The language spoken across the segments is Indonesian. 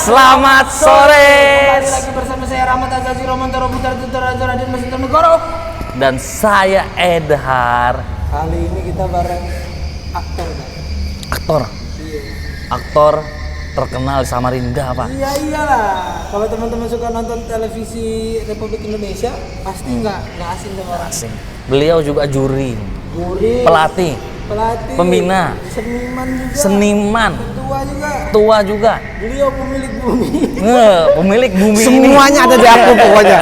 Selamat sore. Kembali lagi bersama saya Rahmat Azazi Romantoro Putra Tutor Raja Raden Masinton Negoro. Dan saya Edhar. Kali ini kita bareng aktor, Pak. Aktor. Iya. Aktor terkenal di Samarinda, Pak. Iya iyalah. Kalau teman-teman suka nonton televisi Republik Indonesia, pasti nggak asing sama orang. Asing. Beliau juga juri, Gurih, pelatih, pembina, seniman juga, seniman, tua juga. Beliau pemilik bumi. Pemilik bumi semuanya ini. ada di aku pokoknya.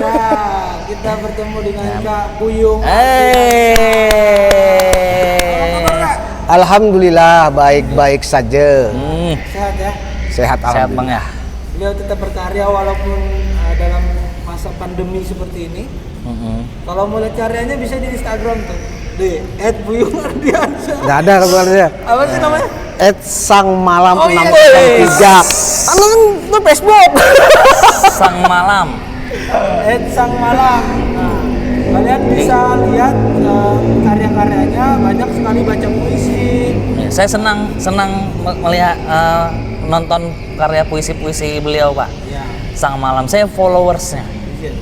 Nah, kita bertemu dengan Kak Buyung. Alhamdulillah baik-baik saja. Sehat ya? Sehat Sehat Bang alhamdulillah. ya. Beliau tetap berkarya walaupun dalam masa pandemi seperti ini. Kalau mau lihat karyanya bisa di Instagram tuh, di @buyungardiansyah. Enggak ada kabarnya. Apa sih namanya? @sangmalam Oh, iya. 603. Anu itu Facebook. Sang malam. @sangmalam. Nah, kalian bisa lihat karya-karyanya, banyak sekali baca puisi. Ya, saya senang melihat nonton karya puisi-puisi beliau, Pak. Ya. Sang malam. Saya followersnya. Iya.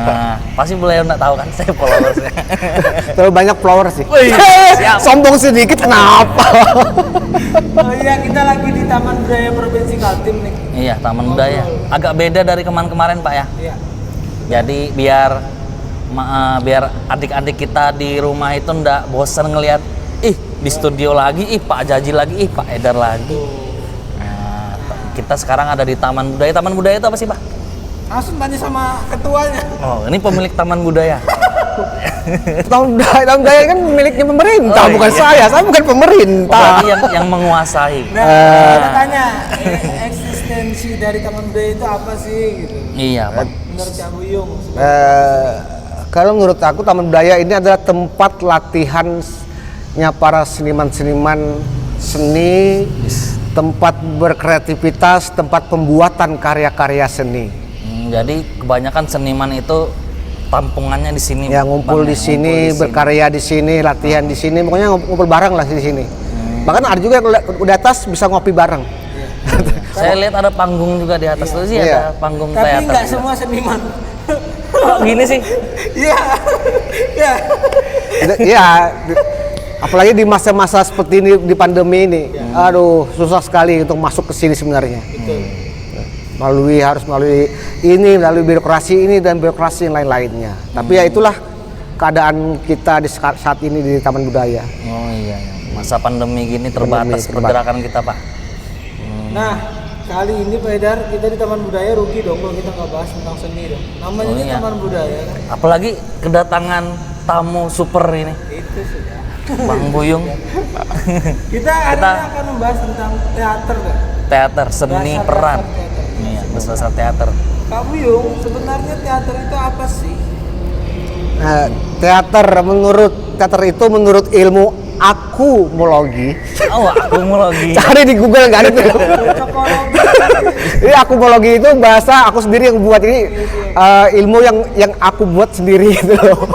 Nah, pasti beliau nggak tahu kan saya followersnya. Terlalu banyak followers sih. Siap. Sombong sedikit kenapa? Oh iya, kita lagi di Taman Budaya Provinsi Kaltim nih. Iya, Taman Budaya. Agak beda dari kemarin-kemarin, Pak ya. Iya. Jadi biar adik-adik kita di rumah itu ndak bosan ngelihat di studio lagi, Pak Jaji lagi, Pak Edhar lagi. Nah, kita sekarang ada di Taman Budaya. Taman Budaya itu apa sih, Pak? Langsung tanya sama ketuanya. Oh, ini pemilik Taman Budaya. Taman Budaya kan miliknya pemerintah, Oh, bukan iya. saya bukan pemerintah. Berarti yang menguasai. Nah, kita tanya eksistensi dari Taman Budaya itu apa sih gitu. Iya, Pak. Menurut Kak Buyung. Kalau menurut aku Taman Budaya ini adalah tempat latihannya para seniman-seniman seni, tempat berkreativitas, tempat pembuatan karya-karya seni. Jadi kebanyakan seniman itu tampungannya di sini. Ya ngumpul di sini, berkarya di sini, latihan di sini, pokoknya ngumpul bareng lah di sini. Bahkan ada juga yang udah atas bisa ngopi bareng. Saya lihat ada panggung juga di atas tuh sih, Iya. ada panggung Tapi teater. nggak juga. semua seniman. Kok gini sih? Iya. Iya. Ya, apalagi di masa-masa seperti ini di pandemi ini, aduh susah sekali untuk masuk ke sini sebenarnya. Harus melalui birokrasi ini dan birokrasi yang lain-lainnya. Tapi ya itulah keadaan kita di saat ini di Taman Budaya. Oh iya, masa pandemi gini terbatas pergerakan kita, Pak. Nah, kali ini Pak Edhar, kita di Taman Budaya rugi dong kalau kita nggak bahas tentang seni dong. Namanya Oh, ini iya. Taman Budaya kan. Apalagi kedatangan tamu super ini, Itu sudah. Bang Buyung. Kita hari ini akan membahas tentang teater kan. Teater, seni Dasar-dasar peran. teater. Iya, dasar teater. Kak Buyung, sebenarnya teater itu apa sih? Teater itu menurut ilmu akumologi. Oh, akumologi. Cari di Google nggak ada tuh. Cocokologi. Jadi akumologi itu bahasa aku sendiri yang buat ini ilmu yang aku buat sendiri gitu loh.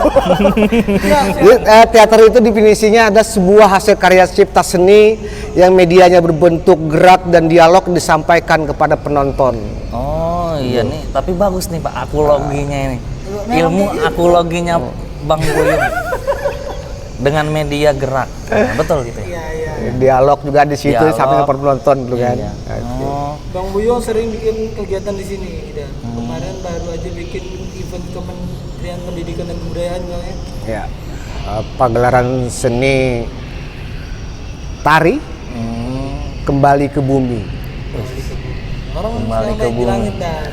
Jadi, teater itu definisinya ada sebuah hasil karya cipta seni yang medianya berbentuk gerak dan dialog disampaikan kepada penonton. Oh iya nih, tapi bagus nih Pak akuloginya ini. Ilmu akuloginya Bang Buyung dengan media gerak. Nah, betul gitu ya. Iya, iya. Dialog juga di situ Dialog. sampai ke penonton dulu kan. Iya. Oh, Bang Buyung sering bikin kegiatan di sini dan kemarin baru aja bikin event Kementerian Pendidikan dan Kebudayaan kan ya. Ya. Pagelaran seni tari kembali ke bumi. Orang Kembali selalu ke naik di bumi. langit dan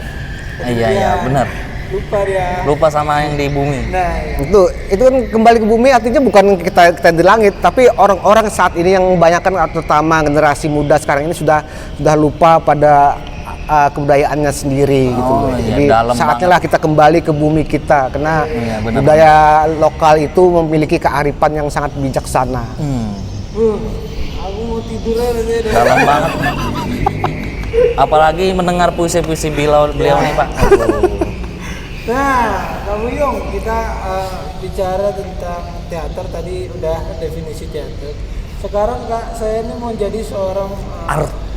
iya benar. lupa dia. Lupa sama yang di bumi. Nah, ya. Itu kan kembali ke bumi artinya bukan kita di langit, tapi orang-orang saat ini yang kebanyakan terutama generasi muda sekarang ini sudah lupa pada kebudayaannya sendiri gitu loh. iya, Jadi dalam saatnya lah kita kembali ke bumi kita karena Iya, benar, budaya lokal itu memiliki kearifan yang sangat bijaksana. Aku mau tidur aja deh. Dalam banget. Apalagi mendengar puisi-puisi beliau nih Pak. Nah, Kak Buyung, kita bicara tentang teater tadi udah definisi teater. Sekarang Kak, saya ini mau jadi seorang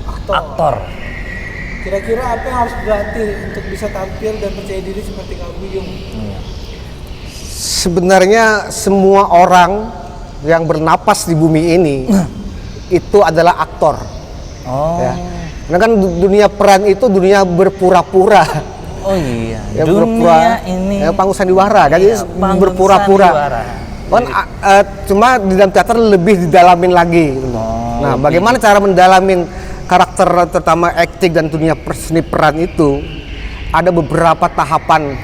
aktor. Kira-kira apa yang harus dilatih untuk bisa tampil dan percaya diri seperti Kak Buyung? Sebenarnya semua orang yang bernapas di bumi ini itu adalah aktor. Oh. Ya. Karena kan dunia peran itu dunia berpura-pura. Oh iya. Ya, Dunia ini. ya, panggung sandiwara kan, Iya, jadi panggung berpura-pura. sandiwara. Kan cuma di dalam teater lebih didalamin lagi. Gitu. Nah, bagaimana cara mendalamin karakter terutama akting dan dunia seni peran itu? Ada beberapa tahapan,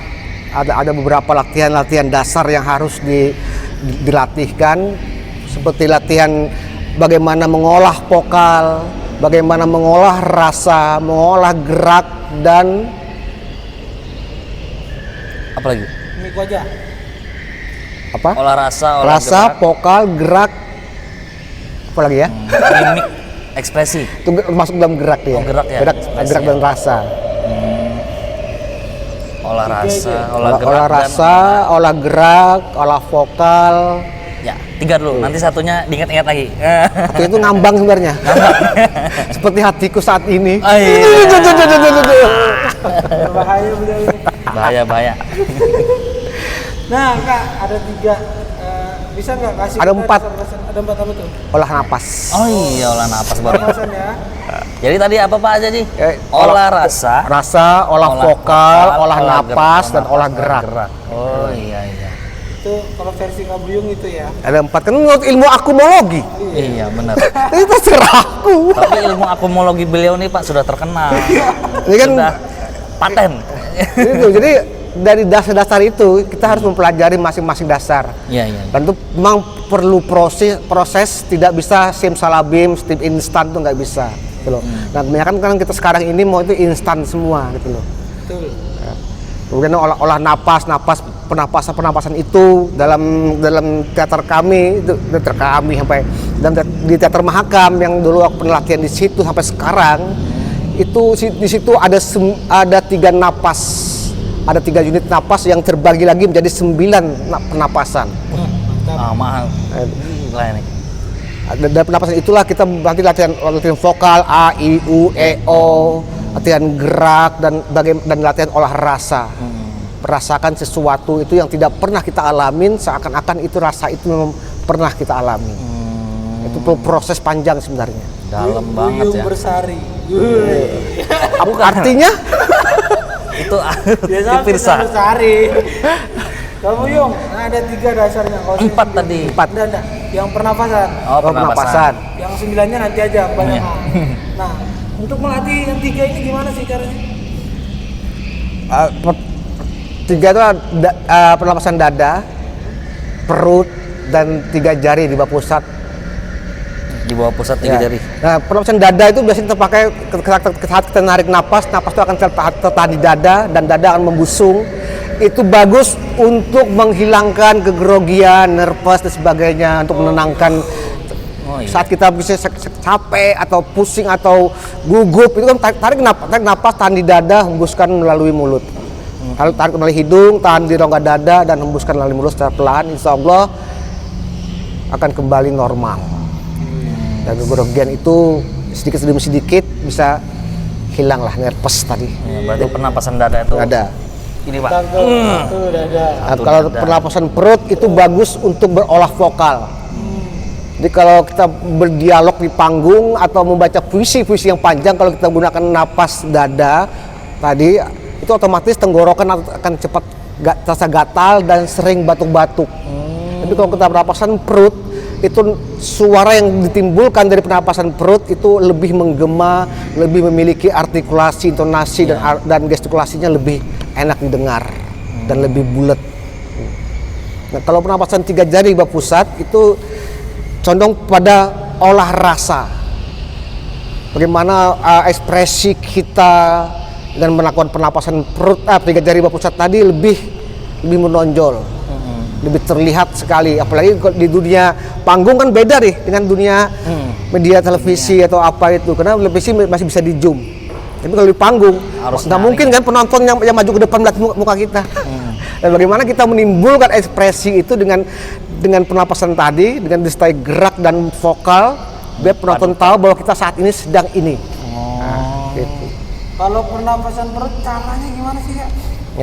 ada beberapa latihan-latihan dasar yang harus dilatihkan, seperti latihan bagaimana mengolah vokal, bagaimana mengolah rasa, mengolah gerak, dan Apa lagi? Mik wajah. apa? Olah rasa, olah Rasa, gerak, vokal, gerak, apa lagi ya? mimik, ekspresi. Itu masuk dalam gerak ya. Oh, gerak ya, ekspresi Gerak ya. dan rasa. Olah rasa, olah Olah, gerak, olah dan rasa, olah gerak, olah vokal. ya 3 dulu. Nanti satunya diingat-ingat lagi. Atau itu ngambang sebenarnya. Seperti hatiku saat ini. Oh, iya. Berbahaya beliau ini. Bahaya. Nah Kak, ada 3. Bisa nggak kasih Ada kita 4. dasar-dasar? Ada 4 apa tuh? Olah napas. Oh iya, olah napas baru. Pernapasan ya. Jadi tadi apa Pak aja nih? Eh, Olah rasa, Rasa, olah vokal, olah napas, dan gerak, olah gerak. Oh iya. Itu kalau versi Kak Buyung itu ya. Ada 4 kan menurut ilmu akumologi. Iya benar. Itu terserah aku. Tapi ilmu akumologi beliau nih Pak sudah terkenal. Ini kan Sudah paten. itu. Jadi dari dasar-dasar itu kita harus mempelajari masing-masing dasar. Iya. Dan itu memang perlu proses tidak bisa simsalabim, step instan tuh nggak bisa gitu loh. Nah kebanyakan kan kita sekarang ini mau itu instan semua gitu loh. Betul. Kemudian olah penapasan itu dalam teater kami, itu teater kami sampai di teater Mahakam yang dulu aku pernah latihan di situ sampai sekarang itu di situ ada 3 napas, ada 3 unit napas yang terbagi lagi menjadi 9 penapasan. Mahal. Gila ini. Dari penapasan itulah kita nanti latihan vokal A, I, U, E, O, latihan gerak dan latihan olah rasa. Merasakan sesuatu itu yang tidak pernah kita alamin, seakan-akan itu rasa itu memang pernah kita alami. Itu proses panjang sebenarnya. Dalam banget Buyung ya. bersari. Artinya Itu Biasa pirsa. bersari. Kak Buyung, nah ada 3 dasarnya. Kalau 4 tadi. 4 Enggak. Yang pernapasan. Oh, pernapasan. Yang 9-nya nanti aja banyak. Iya. Nah, untuk melatih yang 3 ini gimana sih caranya? 3 itu pernapasan dada, perut, dan 3 jari di bawah pusat. Di bawah pusat 3 Ya. jari. Nah, pernapasan dada itu biasanya terpakai saat kita narik napas itu akan tertahan di dada dan dada akan membusung. Itu bagus untuk menghilangkan kegrogian, nervous dan sebagainya, untuk menenangkan. Oh iya. Saat kita bisa capek atau pusing atau gugup itu kan tarik napas tahan di dada, hembuskan melalui mulut. Lalu tarik melalui hidung, tahan di rongga dada dan hembuskan melalui mulut secara pelan. Insya Allah akan kembali normal. Dan kegrogian itu sedikit demi sedikit bisa hilang lah, nervous tadi. Ya, berarti pernapasan dada itu Ada. ini Pak. Tuh dada. Nah, kalau dada. pernapasan perut itu bagus untuk berolah vokal. Jadi kalau kita berdialog di panggung atau membaca puisi-puisi yang panjang, kalau kita gunakan napas dada tadi, itu otomatis tenggorokan akan cepat terasa gatal dan sering batuk-batuk. Tapi kalau kita pernapasan perut, itu suara yang ditimbulkan dari pernapasan perut itu lebih menggema, lebih memiliki artikulasi, intonasi dan gestikulasinya lebih enak didengar dan lebih bulat. Nah, kalau pernapasan 3 jari di bawah pusat itu condong pada olah rasa. Bagaimana ekspresi kita dan melakukan pernapasan perut 3 jari di bawah pusat tadi lebih menonjol. Lebih terlihat sekali, apalagi di dunia panggung kan beda nih dengan dunia media televisi atau apa itu, karena televisi masih bisa di zoom, tapi kalau di panggung Harus nggak mungkin kan penonton yang maju ke depan melihat muka kita. Dan bagaimana kita menimbulkan ekspresi itu dengan pernapasan tadi, dengan disertai gerak dan vokal, biar penonton tahu bahwa kita saat ini sedang ini. Nah, gitu. Kalau pernapasan perut caranya gimana sih Kak?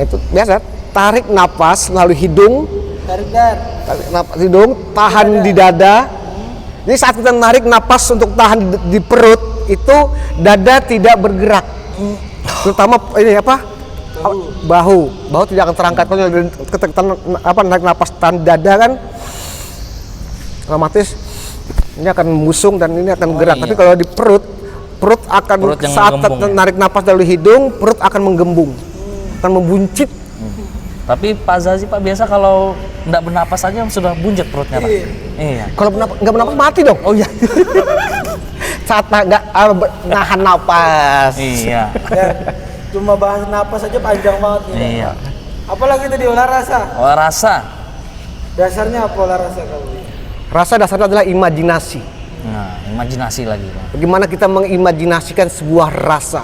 Itu biasa tarik napas melalui hidung, Tarik dar. tarik napas hidung, tahan di dada. Jadi saat kita narik napas untuk tahan di perut itu dada tidak bergerak. Terutama ini apa? Bahu tidak akan terangkat. Kalau kita narik napas tahan dada kan otomatis ini akan membusung dan ini akan gerak. iya. Tapi kalau di perut akan Perut yang saat menggembung, ya? narik napas dari hidung, perut akan menggembung, akan membuncit. Tapi Pak Zazi Pak biasa kalau nggak bernapas aja sudah bunjet perutnya Pak. Iya. Kalau nggak bernapas mati dong. Oh iya. Saat nggak nahan napas. Iya. Dan cuma bahas napas aja panjang banget nih. Iya. Apalagi tadi olah rasa. Olah rasa. Dasarnya apa olah rasa kalau? Rasa dasarnya adalah imajinasi. Nah, imajinasi lagi Pak. Bagaimana kita mengimajinasikan sebuah rasa.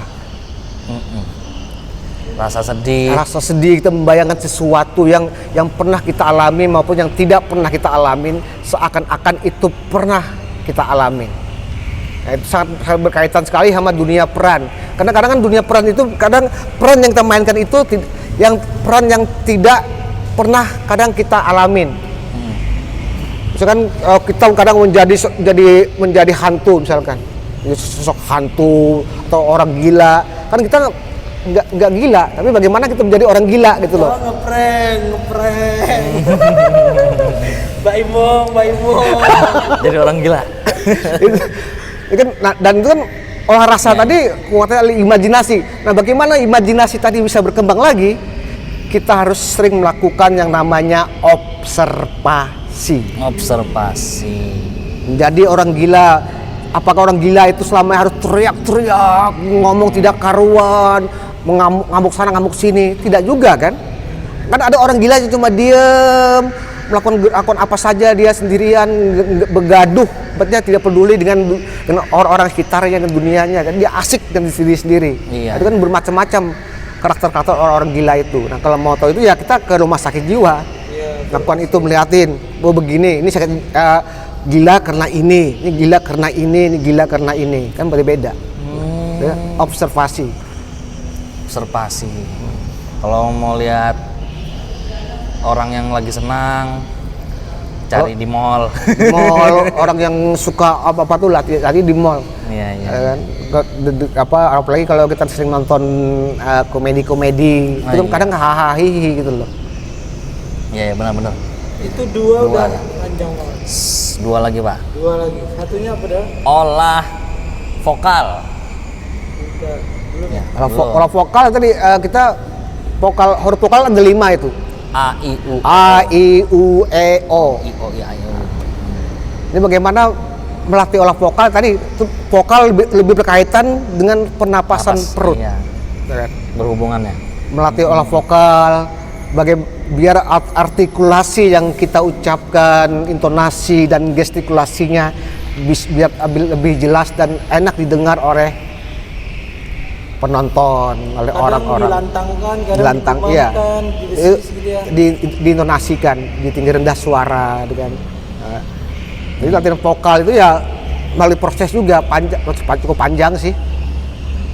Rasa sedih. Rasa sedih, kita membayangkan sesuatu yang pernah kita alami maupun yang tidak pernah kita alamin, seakan-akan itu pernah kita alami. Nah, itu sangat berkaitan sekali sama dunia peran. Karena kadang kan dunia peran itu kadang peran yang kita mainkan itu peran yang tidak pernah kadang kita alamin. Misalkan kita kadang menjadi hantu misalkan, sosok hantu atau orang gila. Kan kita nggak gila, tapi bagaimana kita menjadi orang gila gitu loh. Oh, ngeprank. Mbak Imong. Jadi orang gila. Itu kan, dan itu kan olah rasa tadi kuatnya imajinasi. Nah, bagaimana imajinasi tadi bisa berkembang lagi? Kita harus sering melakukan yang namanya observasi. Observasi. Menjadi orang gila. Apakah orang gila itu selamanya harus teriak-teriak, ngomong tidak karuan, ngamuk sana ngamuk sini? Tidak juga kan? Kan ada orang gila yang cuma diem, melakukan apa saja dia sendirian, begaduh, berarti tidak peduli dengan orang-orang sekitarnya dan dunianya kan, dia asik dengan diri sendiri. Iya. Itu kan bermacam-macam karakter orang-orang gila itu. Nah, kalau mau tahu itu ya kita ke rumah sakit jiwa, lakukan itu, melihatin, begini, ini sakit gila karena ini gila karena ini gila karena ini, kan berbeda. Ya, observasi. Kalau mau lihat orang yang lagi senang, cari di mall. Di mall, orang yang suka apa tuh lagi di mall. Iya. Kan? Apalagi kalau kita sering nonton komedi-komedi, itu kan kadang hahaha gitu loh. Iya, benar-benar. Itu dua udah panjang banget. Dua lagi Pak. Dua lagi. Satunya apa dah? Olah vokal. Udah. Belum. Ya, Kalau vokal tadi kita huruf vokal ada 5 itu. A, I, U, A, I, U, E, O. I, O, I, A, I, O. Ini bagaimana melatih olah vokal tadi? Itu vokal lebih berkaitan dengan pernapasan Napas, perut. iya. Berhubungannya. Melatih olah vokal, biar artikulasi yang kita ucapkan, intonasi dan gestikulasinya biar lebih jelas dan enak didengar oleh penonton, oleh Kadang orang-orang. dilantangkan, kadang dikembangkan, diintonasikan, ditinggi rendah suara dengan. Jadi latihan vokal itu ya melalui proses juga cukup panjang sih.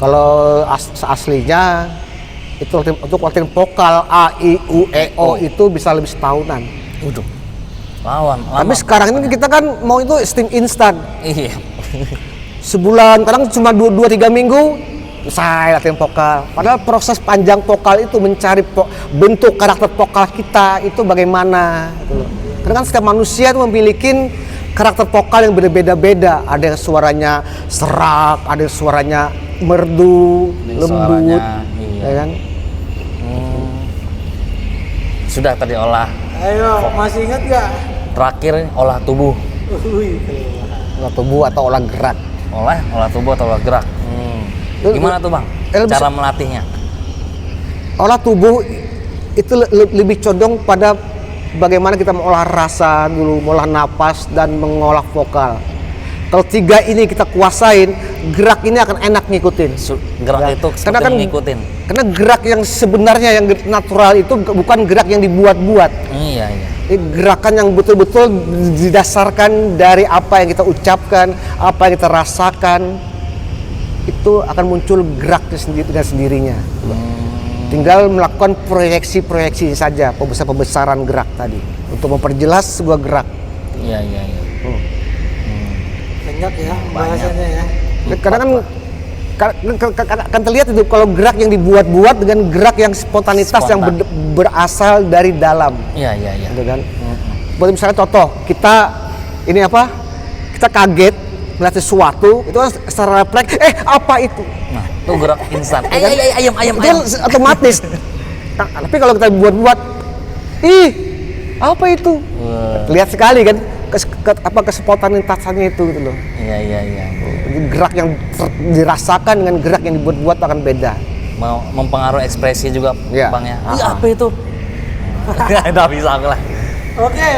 Kalau aslinya itu untuk latihan vokal A, I, U, E, O itu bisa lebih setahunan. Waduh. Lama. Tapi sekarang ini kita kan mau itu instan. Iya. Sebulan, kadang cuma 2-3 minggu selesai latihan vokal. Padahal proses panjang vokal itu mencari bentuk karakter vokal kita itu bagaimana gitu loh. Karena kan setiap manusia itu memiliki karakter vokal yang berbeda-beda. Ada yang suaranya serak, ada yang suaranya merdu, lembut, iya. ya kan? Sudah tadi olah. Ayo, masih ingat gak? Terakhir olah tubuh. Olah tubuh atau olah gerak. Olah tubuh atau olah gerak. Gimana tuh Bang? Cara melatihnya? Olah tubuh itu lebih condong pada bagaimana kita mengolah rasa dulu, mengolah napas dan mengolah vokal. Kalau 3 ini kita kuasain, gerak ini akan enak ngikutin. Gerak Ya. itu Karena kan ngikutin. Karena gerak yang sebenarnya yang natural itu bukan gerak yang dibuat-buat. Iya. Ini gerakan yang betul-betul didasarkan dari apa yang kita ucapkan, apa yang kita rasakan. itu akan muncul geraknya sendiri dengan sendirinya. Tinggal melakukan proyeksi saja, pembesaran gerak tadi untuk memperjelas sebuah gerak. Iya, iya, iya. Banyak ya bahasanya ya. Kadang kan terlihat itu kalau gerak yang dibuat-buat dengan gerak yang spontanitas yang berasal dari dalam. Iya, iya, iya. Gitu kan. Buat misalnya contoh, kita kaget melihat sesuatu, itu kan secara refleks, apa itu? Nah, itu gerak instan. Ayam. Itu kan otomatis. Tapi kalau kita buat-buat, apa itu? Lihat sekali kan kespontanitasannya itu gitu loh. Iya, iya, iya. Gerak yang dirasakan dengan gerak yang dibuat-buat akan beda. Mau mempengaruhi ekspresi juga, Iya. Bang ya. Apa itu? Udah bisa aku lah. Oke,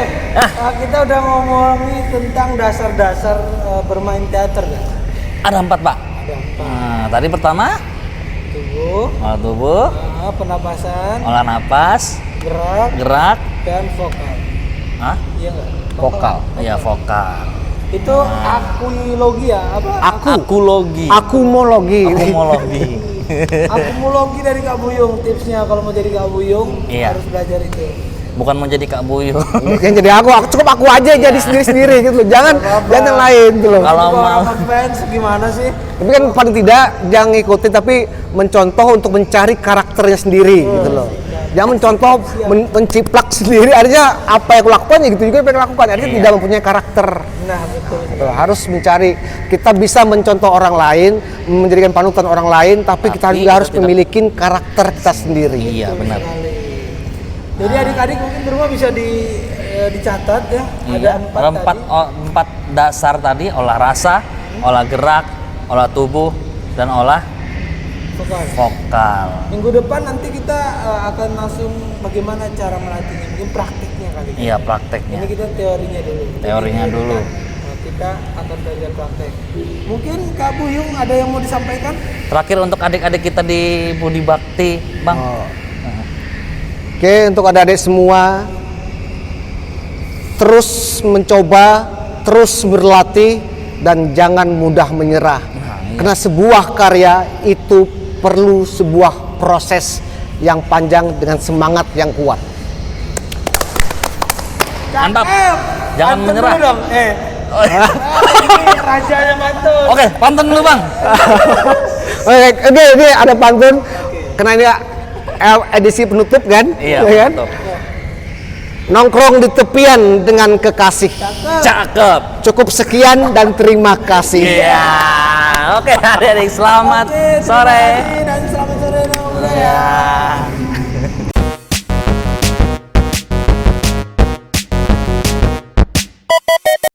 kita udah ngomongin tentang dasar-dasar bermain teater kan? Ada 4, Pak. Ada 4. Nah, tadi pertama Tubuh, olah tubuh, penapasan, olah napas, gerak, dan vokal. Hah? Iya nggak? Vokal. Iya, vokal. Itu akuilogi ya? Apa? Akulogi. Akumologi. Akumologi dari Kak Buyung. Tipsnya kalau mau jadi Kak Buyung Iya. harus belajar itu. Bukan mau jadi Kak Buyung. Yang jadi aku cukup aku aja jadi sendiri-sendiri gitu loh. Jangan yang lain gitu loh. Kalau Kalau mau fans gimana sih? Tapi kan paling tidak jangan ngikutin tapi mencontoh untuk mencari karakternya sendiri gitu loh. Jangan mencontoh menciplak sendiri, artinya apa yang aku lakukan ya gitu juga yang aku lakukan, artinya tidak mempunyai karakter. Nah, betul. Gitu. Harus mencari, kita bisa mencontoh orang lain, menjadikan panutan orang lain, tapi kita juga harus memiliki karakter kita sendiri. Iya, benar. Jadi adik-adik mungkin di rumah bisa dicatat ya. Ada Iya. 4 tadi. 4 dasar tadi, olah rasa, olah gerak, olah tubuh, dan olah vokal. Minggu depan nanti kita akan langsung bagaimana cara melatihnya, mungkin praktiknya kali. Iya, prakteknya. Ini kita teorinya dulu. Teorinya Jadi, dulu. Kita akan belajar praktek. Mungkin Kak Buyung ada yang mau disampaikan? Terakhir untuk adik-adik kita di Budi Bakti, Bang. Oke, untuk adik-adik semua, terus mencoba, terus berlatih, dan jangan mudah menyerah. Karena sebuah karya itu perlu sebuah proses yang panjang dengan semangat yang kuat. Mantap. Jangan Pantun menyerah. dulu dong. Ini rajanya pantun. Oke, pantun dulu, Bang. Oke, ini ada pantun. Karena ini edisi penutup kan? Iya, Ya kan? betul. Nongkrong di tepian dengan kekasih. Cakep. Cukup sekian dan terima kasih. Iya. Oke, adik-adik selamat Oke, terima sore. kasih.